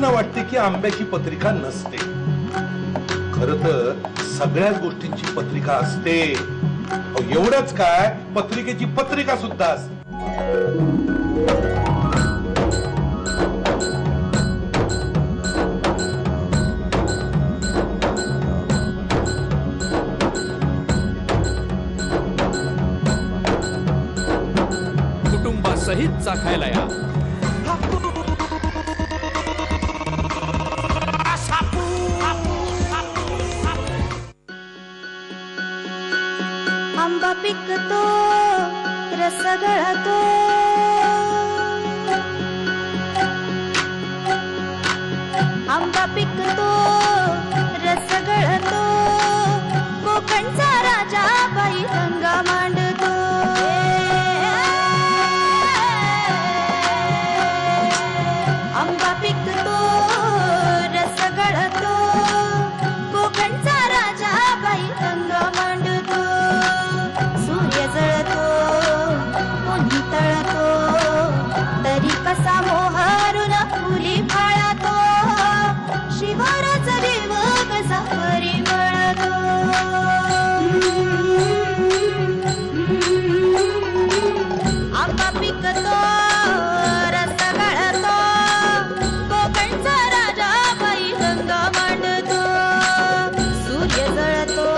लोकांना वाटते की आंब्याची पत्रिका नसते. खर तर सगळ्याच गोष्टींची पत्रिका असते. एवढंच काय, पत्रिकेची पत्रिका सुद्धा असते. कुटुंबासहित चाखायला या. आंबा पिकतो रस गळतो, आंबा पिकतो रस गळतो, कोकणचा राजा बाई गंगा मांडतो. आंबा पिकतो रस गळतो, कोकणचा राजा बाई गंगा मांडतो. सूर्य जळतो कोणी तळतो, तरी कसा मोहरून फुली फाळतो. शिवाराचा देव कसा परिमळतो. आंबा पिकतो रस गळतो, कोकणचा राजा बाई गंगा मांडतो. सूर्य जळतो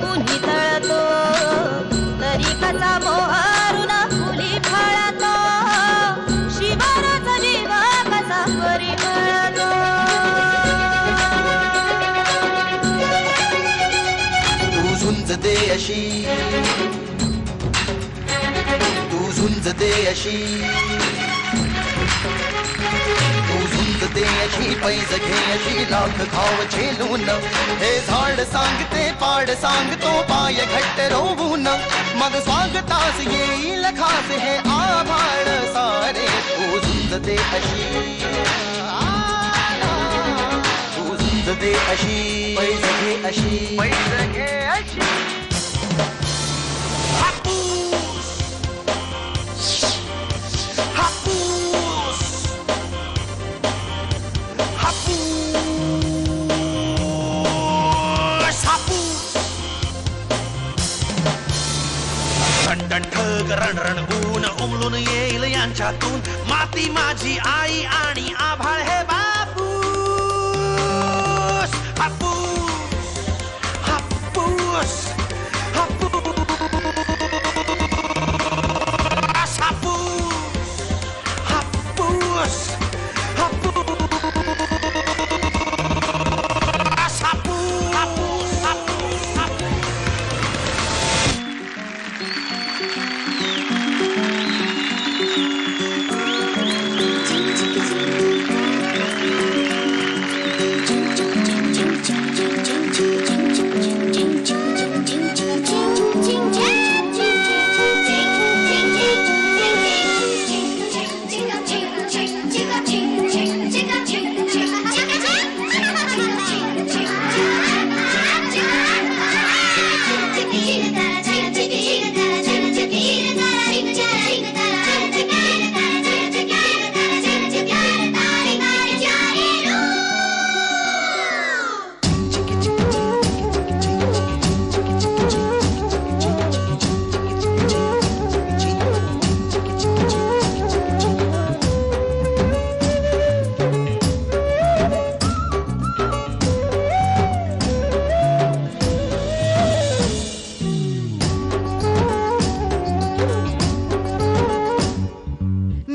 कोणी तळतो, तरी कसा मोहरून फुली फाळतो. शिवाराचा देव कसा परिमळतो. तू झुंज दे अशी, तू झुंज दे अशी, तू झुंज दे अशी, पैज घे अशी, लाख खाव झेलून. हे झाड सांगते पाड सांगतो, पाय घट्ट रोवून. मग स्वागतास येईल खास हे आभाळ सारे. तू झुंज दे अशी, तू झुंज दे अशी, पैज घे अशी, पैज घे अशी. रण ऊन उमलून येईल यांच्यातून, माती माझी आई आणि आभाळ हे बापूस. हापूस हापूस हापूस हापूस हापूस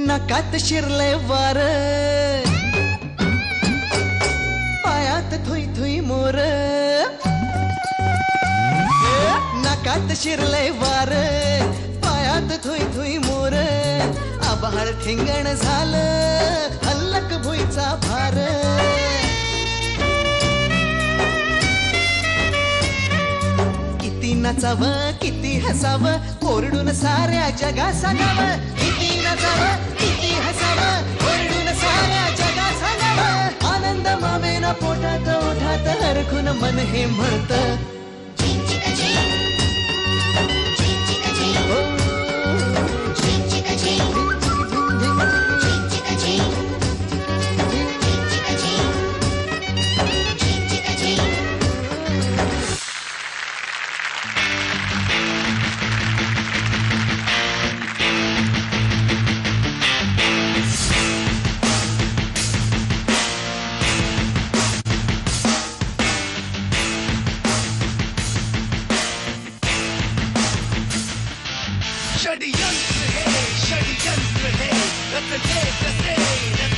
नाकात शिरले वार, पायात थुई थुई मोर. नाकात शिरले वार, पायात थुई थुई मोर. आभाळ ठिंगण झालं, हल्लक भुईचा भार. किती नाचावं किती हसावं, ओरडून साऱ्या जगा सांगावं. किती नाचावं किती हसावं, ओरडून साऱ्या जगा सांगावं. आनंद मावेना पोटात ओठात, हरखून मन हे म्हणतं. षडयंत्र हे रचले कसे